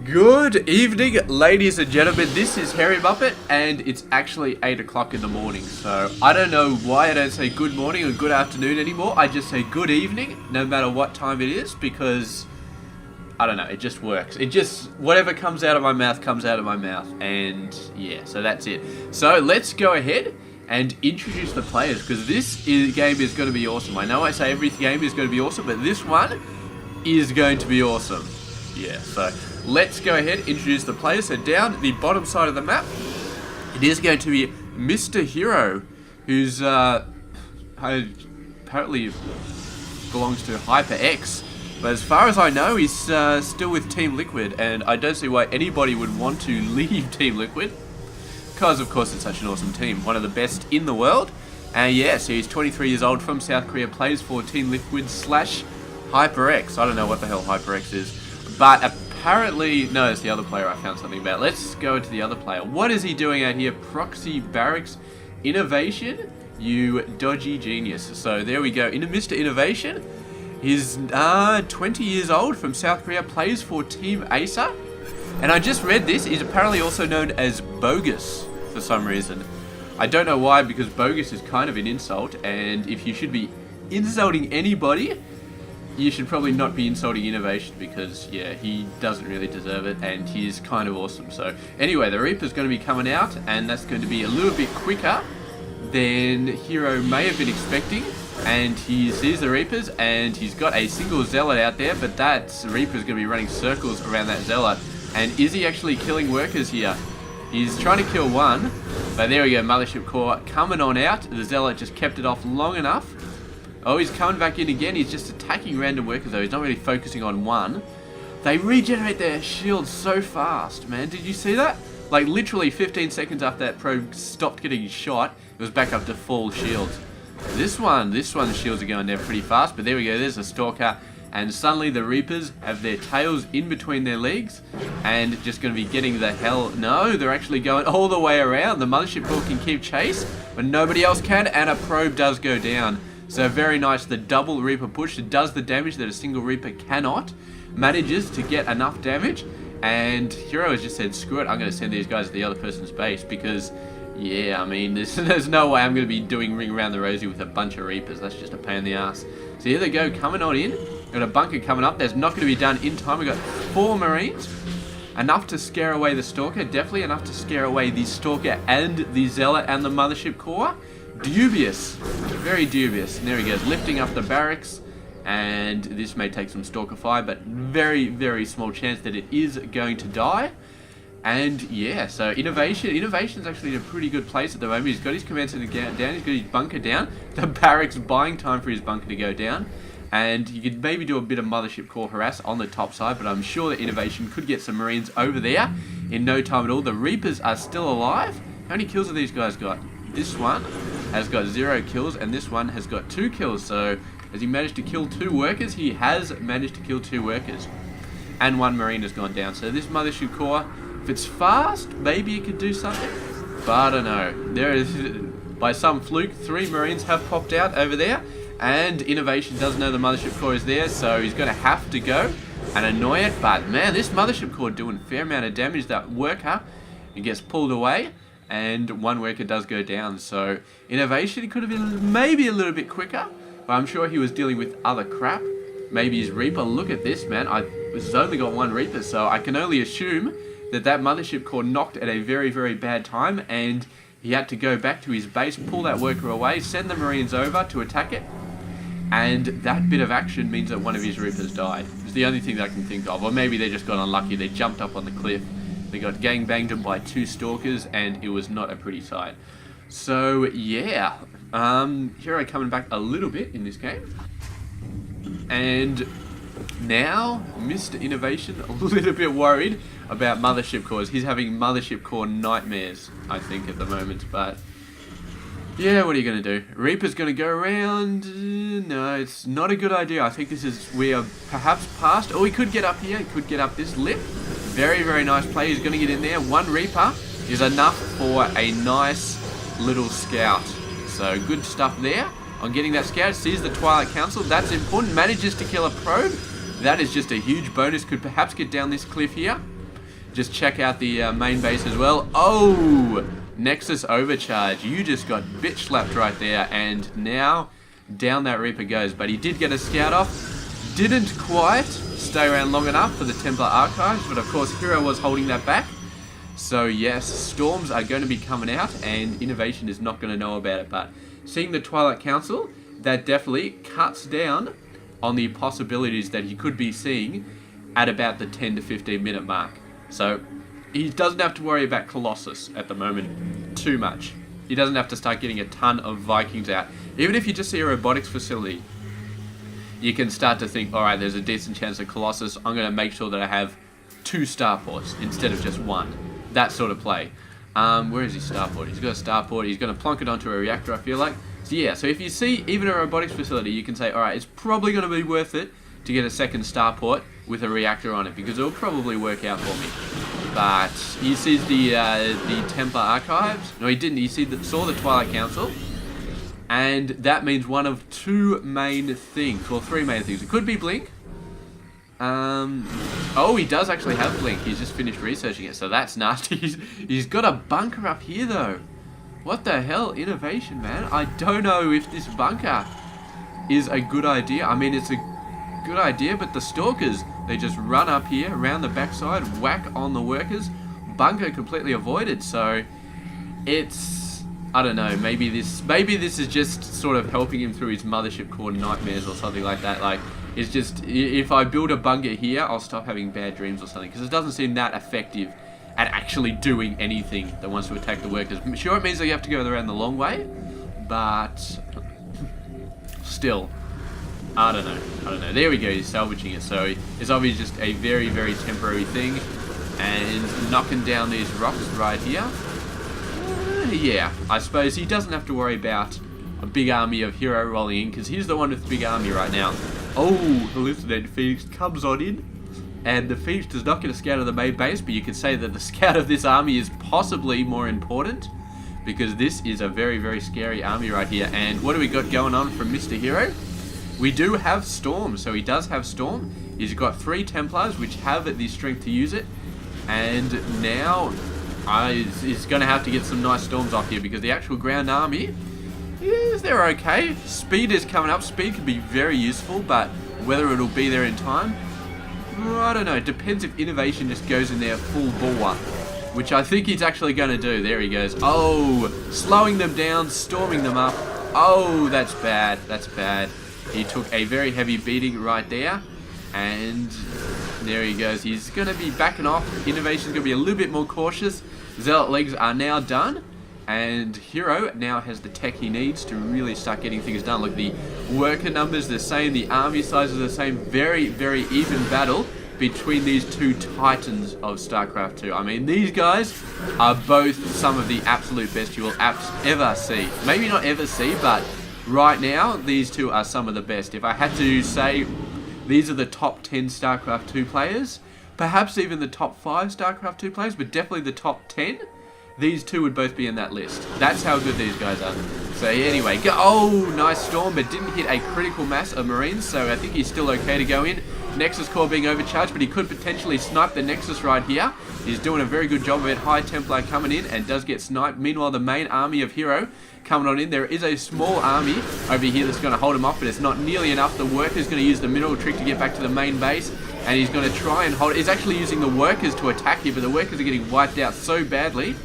Good evening, ladies and gentlemen. This is Harry Muppet, and it's actually 8 o'clock in the morning. So I don't know why I don't say good morning or good afternoon anymore. I just say good evening, no matter what time it is, because I don't know. It just works. It just whatever comes out of my mouth comes out of my mouth, and yeah. So that's it. So let's go ahead and introduce the players, because game is going to be awesome. I know I say every game is going to be awesome, but this one is going to be awesome. Yeah. So let's go ahead and introduce the players. So down the bottom side of the map, it is going to be Mr. HerO, who's apparently belongs to HyperX. But as far as I know, he's still with Team Liquid, and I don't see why anybody would want to leave Team Liquid, because of course it's such an awesome team, one of the best in the world. And yeah, so he's 23 years old, from South Korea, plays for Team Liquid / HyperX. I don't know what the hell HyperX is, but apparently, no, it's the other player I found something about. Let's go to the other player. What is he doing out here? Proxy Barracks INnoVation, you dodgy genius. So there we go. Mr. INnoVation. He's 20 years old, from South Korea, plays for Team Acer. And I just read this, he's apparently also known as Bogus for some reason. I don't know why, because Bogus is kind of an insult, and if you should be insulting anybody, you should probably not be insulting INnoVation, because yeah, he doesn't really deserve it, and he's kind of awesome. So anyway, the Reaper's going to be coming out, and that's going to be a little bit quicker than HerO may have been expecting. And he sees the Reapers, and he's got a single Zealot out there, but that Reaper's going to be running circles around that Zealot. And is he actually killing workers here? He's trying to kill one, but there we go, Mothership Core coming on out. The Zealot just kept it off long enough. Oh, he's coming back in again. He's just attacking random workers though. He's not really focusing on one. They regenerate their shields so fast, man. Did you see that? Like literally 15 seconds after that probe stopped getting shot, it was back up to full shields. This one, the shields are going down pretty fast, but there we go, there's a Stalker, and suddenly the Reapers have their tails in between their legs, and just going to be getting the hell, no, they're actually going all the way around. The Mothership Core can keep chase, but nobody else can, and a probe does go down. So very nice, the double Reaper push, it does the damage that a single Reaper cannot, manages to get enough damage, and HerO has just said, screw it, I'm going to send these guys to the other person's base, because yeah, I mean, there's no way I'm going to be doing Ring Around the Rosie with a bunch of Reapers. That's just a pain in the ass. So here they go, coming on in. Got a bunker coming up. That's not going to be done in time. We've got 4 Marines. Enough to scare away the Stalker. Definitely enough to scare away the Stalker and the Zealot and the Mothership Core. Dubious. Very dubious. And there he goes, lifting up the barracks. And this may take some Stalker fire, but very, very small chance that it is going to die. And yeah, so INnoVation's actually in a pretty good place at the moment. He's got his command center down, he's got his bunker down. The barracks buying time for his bunker to go down. And you could maybe do a bit of Mothership Core harass on the top side, but I'm sure that INnoVation could get some Marines over there in no time at all. The Reapers are still alive. How many kills have these guys got? This one has got 0 kills, and this one has got 2 kills. So has he managed to kill 2 workers? He has managed to kill 2 workers. And 1 Marine has gone down. So this Mothership Core, if it's fast, maybe it could do something, but I don't know. There is, by some fluke, 3 Marines have popped out over there, and INnoVation does know the Mothership Core is there, so he's going to have to go and annoy it. But man, this Mothership Core doing a fair amount of damage. That worker, it gets pulled away, and 1 worker does go down. So INnoVation could have been maybe a little bit quicker, but I'm sure he was dealing with other crap. Maybe his Reaper. Look at this, man. He's only got 1 Reaper, so I can only assume that Mothership Core knocked at a very, very bad time, and he had to go back to his base, pull that worker away, send the Marines over to attack it, and that bit of action means that one of his Reapers died. It's the only thing that I can think of. Or maybe they just got unlucky, they jumped up on the cliff, they got gang-banged by 2 Stalkers, and it was not a pretty sight. So yeah, HerO coming back a little bit in this game, and now Mr. INnoVation a little bit worried about Mothership Cores. He's having Mothership Core nightmares, I think, at the moment. But yeah, what are you going to do? Reaper's going to go around. No, it's not a good idea. I think we are perhaps past. Oh, he could get up here. He could get up this lip. Very, very nice play. He's going to get in there. 1 Reaper is enough for a nice little scout. So good stuff there. On getting that scout, sees the Twilight Council. That's important. Manages to kill a probe. That is just a huge bonus. Could perhaps get down this cliff here. just check out the main base as well. Oh, Nexus overcharge. You just got bitch slapped right there, and now down that Reaper goes. But he did get a scout off. Didn't quite stay around long enough for the Templar Archives, but of course HerO was holding that back. So yes, storms are going to be coming out, and INnoVation is not going to know about it. But seeing the Twilight Council, that definitely cuts down on the possibilities that he could be seeing at about the 10 to 15 minute mark. So he doesn't have to worry about Colossus at the moment too much. He doesn't have to start getting a ton of Vikings out. Even if you just see a robotics facility, you can start to think, alright, there's a decent chance of Colossus. I'm going to make sure that I have 2 starports instead of just 1. That sort of play. Where is his starport? He's got a starport. He's going to plonk it onto a reactor, I feel like. So yeah, so if you see even a robotics facility, you can say, alright, it's probably going to be worth it to get a second starport with a reactor on it, because it'll probably work out for me. But he sees the Templar Archives. No, he didn't. He saw the Twilight Council. And that means one of 2 main things. Well, 3 main things. It could be Blink. Oh, he does actually have Blink. He's just finished researching it, so that's nasty. He's got a bunker up here, though. What the hell? INnoVation, man. I don't know if this bunker is a good idea. I mean, it's a good idea, but the Stalkers, they just run up here, around the backside, whack on the workers. Bunker completely avoided, so it's... I don't know, maybe this is just sort of helping him through his mothership core nightmares or something like that. Like, it's just, if I build a bunker here, I'll stop having bad dreams or something, because it doesn't seem that effective at actually doing anything that wants to attack the workers. Sure, it means that you have to go around the long way, but still, I don't know. There we go, he's salvaging it, so it's obviously just a very, very temporary thing, and knocking down these rocks right here. Yeah, I suppose he doesn't have to worry about a big army of HerO rolling in, because he's the one with the big army right now. Oh, Hallucinated Phoenix comes on in, and the Phoenix does not get a scout of the main base, but you could say that the scout of this army is possibly more important, because this is a very, very scary army right here. And what do we got going on from Mr. HerO? We do have Storm, so he does have Storm. He's got 3 Templars, which have the strength to use it, and now he's going to have to get some nice storms off here, because the actual ground army, they're okay. Speed is coming up. Speed can be very useful, but whether it'll be there in time, I don't know. It depends if INnoVation just goes in there full bore, which I think he's actually going to do. There he goes. Oh, slowing them down, storming them up. Oh, that's bad. That's bad. He took a very heavy beating right there, and there he goes. He's going to be backing off. INnoVation's going to be a little bit more cautious. Zealot legs are now done, and HerO now has the tech he needs to really start getting things done. Look, the worker numbers are the same, the army size is the same. Very, very even battle between these 2 titans of Starcraft 2. I mean, these guys are both some of the absolute best you will ever see. Maybe not ever see, but right now, these 2 are some of the best. If I had to say these are the top 10 Starcraft 2 players, perhaps even the top 5 Starcraft 2 players, but definitely the top 10, these 2 would both be in that list. That's how good these guys are. So anyway, oh, nice storm, but didn't hit a critical mass of Marines, so I think he's still okay to go in. Nexus core being overcharged, but he could potentially snipe the Nexus right here. He's doing a very good job of it. High Templar coming in and does get sniped. Meanwhile, the main army of HerO coming on in. There is a small army over here that's going to hold him off, but it's not nearly enough. The worker's going to use the mineral trick to get back to the main base, and he's going to try and hold it. He's actually using the workers to attack here, but the workers are getting wiped out so badly.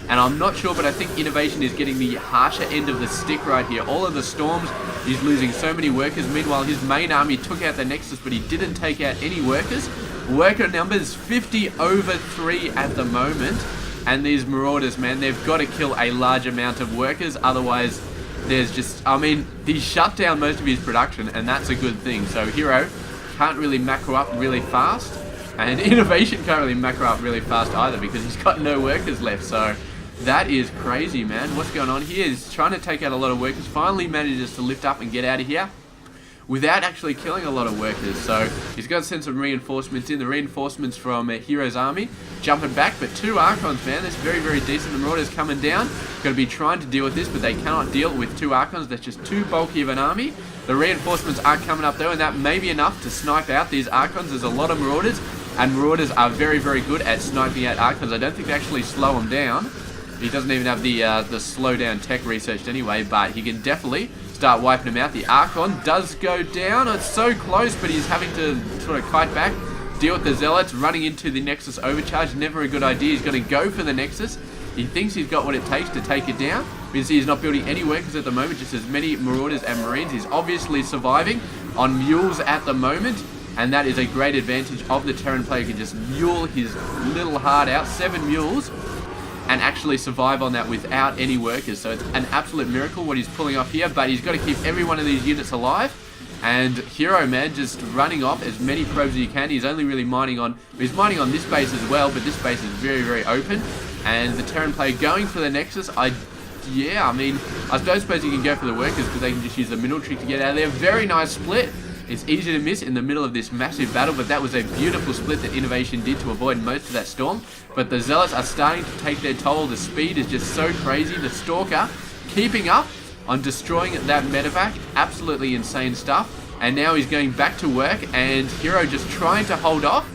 And I'm not sure, but I think INnoVation is getting the harsher end of the stick right here. All of the storms, he's losing so many workers. Meanwhile, his main army took out the Nexus, but he didn't take out any workers. Worker numbers 50 over 3 at the moment. And these Marauders, man, they've got to kill a large amount of workers. Otherwise, there's just, I mean, he shut down most of his production, and that's a good thing. So HerO can't really macro up really fast. And INnoVation can't really macro up really fast either, because he's got no workers left. So that is crazy, man. What's going on here? He's trying to take out a lot of workers. Finally manages to lift up and get out of here without actually killing a lot of workers. So he's got to send some reinforcements in. The reinforcements from HerO's army jumping back, but 2 Archons, man. That's very, very decent. The Marauders coming down. Going to be trying to deal with this, but they cannot deal with 2 Archons. That's just too bulky of an army. The reinforcements are coming up though, and that may be enough to snipe out these Archons. There's a lot of Marauders. And Marauders are very, very good at sniping out Archons. I don't think they actually slow them down. He doesn't even have the slow down tech researched anyway, but he can definitely start wiping them out. The Archon does go down. It's so close, but he's having to sort of kite back, deal with the Zealots, running into the Nexus overcharge. Never a good idea. He's going to go for the Nexus. He thinks he's got what it takes to take it down. You can see he's not building any workers at the moment, just as many Marauders and Marines. He's obviously surviving on mules at the moment, and that is a great advantage of the Terran player. He can just mule his little heart out, 7 mules, and actually survive on that without any workers. So it's an absolute miracle what he's pulling off here, but he's got to keep every one of these units alive. And HerO, man, just running off as many probes as he can. He's only really mining on, he's mining on this base as well, but this base is very, very open. And the Terran player going for the Nexus, I mean, I don't suppose you can go for the workers because they can just use the mineral trick to get out of there. Very nice split. It's easy to miss in the middle of this massive battle, but that was a beautiful split that INnoVation did to avoid most of that storm. But the Zealots are starting to take their toll. The speed is just so crazy. The Stalker keeping up on destroying that medevac. Absolutely insane stuff. And now he's going back to work, and HerO just trying to hold off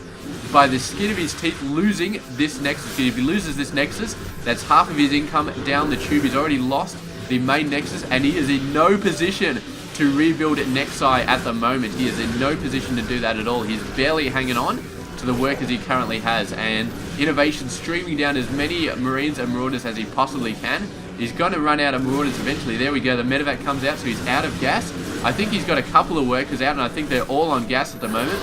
by the skin of his teeth, losing this Nexus. If he loses this Nexus, that's half of his income down the tube. He's already lost the main Nexus, and he is in no position to rebuild Nexi at the moment. He is in no position to do that at all. He's barely hanging on to the workers he currently has, and INnoVation streaming down as many Marines and Marauders as he possibly can. He's going to run out of Marauders eventually. There we go. The medevac comes out, so he's out of gas. I think he's got a couple of workers out, and I think they're all on gas at the moment.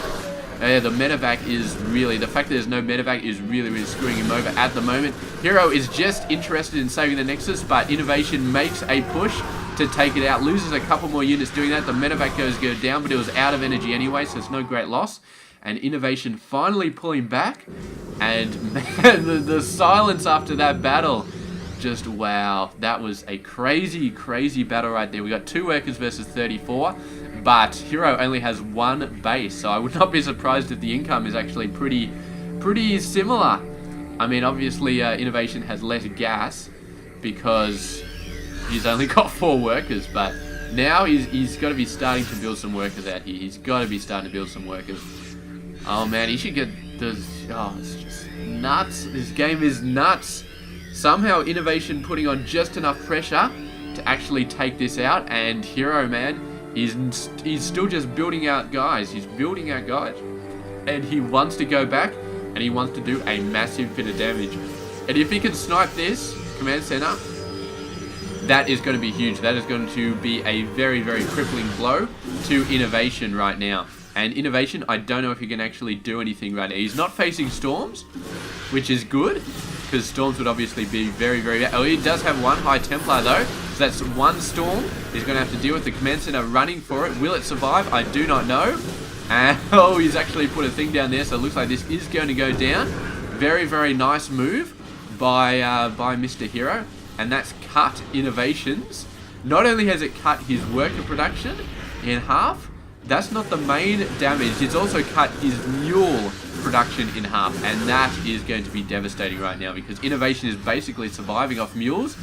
The medevac is really, the fact that there's no medevac is really, really screwing him over at the moment. HerO is just interested in saving the Nexus, but INnoVation makes a push to take it out. Loses a couple more units doing that. The medevac goes down, but it was out of energy anyway, so it's no great loss. And INnoVation finally pulling back. And man, the silence after that battle. Just wow. That was a crazy, crazy battle right there. We got 2 workers versus 34. But HerO only has 1 base, so I would not be surprised if the income is actually pretty similar. I mean, obviously INnoVation has less gas because he's only got 4 workers, but now he's got to be starting to build some workers out here. He's got to be starting to build some workers. Oh man, he should get this. Oh, it's just nuts. This game is nuts. Somehow INnoVation putting on just enough pressure to actually take this out, and HerO, man, he's still just building out guys. He's building out guys, and he wants to go back, and he wants to do a massive bit of damage. And if he can snipe this command center, that is going to be huge. That is going to be a very, very crippling blow to INnoVation right now. And INnoVation, I don't know if he can actually do anything right now. He's not facing storms, which is good, because storms would obviously be very, very bad. Oh, he does have 1 High Templar though, so that's 1 storm. He's going to have to deal with the command center running for it. Will it survive? I do not know. And oh, he's actually put a thing down there, so it looks like this is going to go down. Very, very nice move by Mr. HerO, and that's cut INnoVation's. Not only has it cut his worker production in half, that's not the main damage. It's also cut his mule production in half, and that is going to be devastating right now because INnoVation is basically surviving off mules,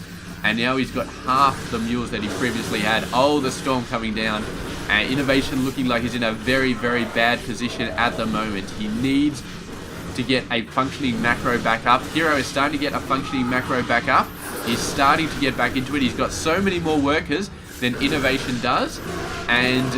and now he's got half the mules that he previously had. Oh, the storm coming down, and INnoVation looking like he's in a very, very bad position at the moment. He needs to get a functioning macro back up. HerO is starting to get a functioning macro back up. He's starting to get back into it. He's got so many more workers than INnoVation does, and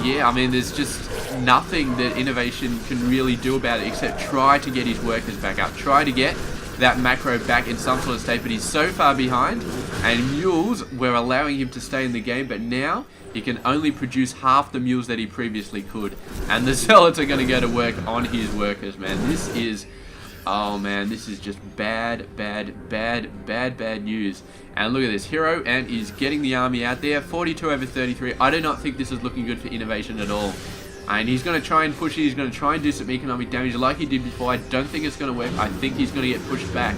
yeah, I mean, there's just nothing that INnoVation can really do about it except try to get his workers back up. Try to get that macro back in some sort of state, but he's so far behind, and mules were allowing him to stay in the game, but now he can only produce half the mules that he previously could. And the Zealots are going to go to work on his workers, man. This is... oh man, this is just bad news. And look at this, HerO, and he's getting the army out there, 42/33. I do not think this is looking good for INnoVation at all. And he's going to try and push it, he's going to try and do some economic damage like he did before. I don't think it's going to work. I think he's going to get pushed back.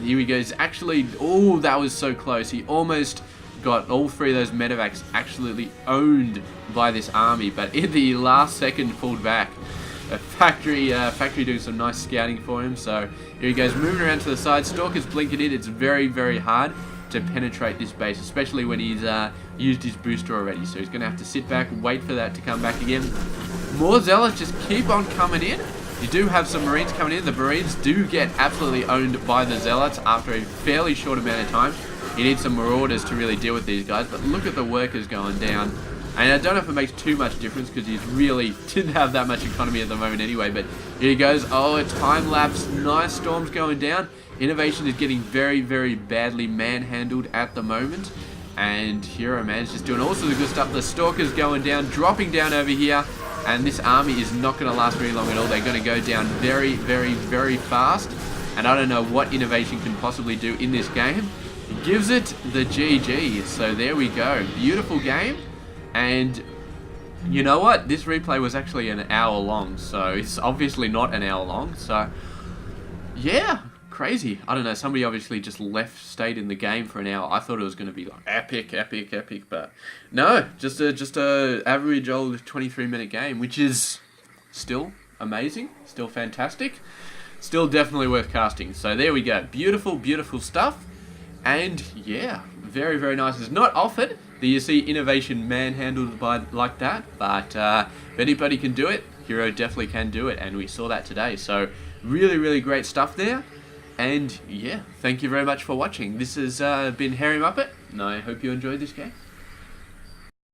Here he goes, actually, oh, that was so close. He almost got all 3 of those medevacs absolutely owned by this army, but in the last second pulled back. Factory doing some nice scouting for him. So here he goes, moving around to the side. Stalker's blinking in. It's very, very hard to penetrate this base, especially when he's used his booster already. So he's going to have to sit back, wait for that to come back again. More Zealots just keep on coming in. You do have some Marines coming in. The Marines do get absolutely owned by the Zealots after a fairly short amount of time. You need some Marauders to really deal with these guys, but look at the workers going down. And I don't know if it makes too much difference because he's really didn't have that much economy at the moment anyway, but here he goes. Oh, a time lapse. Nice storms going down. INnoVation is getting very, very badly manhandled at the moment. And HerO, man, is just doing all sorts of good stuff. The Stalker's going down, dropping down over here. And this army is not going to last very long at all. They're going to go down very, very, very fast. And I don't know what INnoVation can possibly do in this game. It gives it the GG. So there we go. Beautiful game. And you know what? This replay was actually an hour long. So it's obviously not an hour long. So yeah, crazy. I don't know. Somebody obviously just stayed in the game for an hour. I thought it was going to be like epic, epic, epic. But no, just a average old 23-minute game, which is still amazing. Still fantastic. Still definitely worth casting. So there we go. Beautiful, beautiful stuff. And yeah, very, very nice. It's not often that you see INnoVation manhandled by like that, but if anybody can do it, HerO definitely can do it, and we saw that today. So really, really great stuff there. And yeah, thank you very much for watching. This has been HerO Muppet, and I hope you enjoyed this game.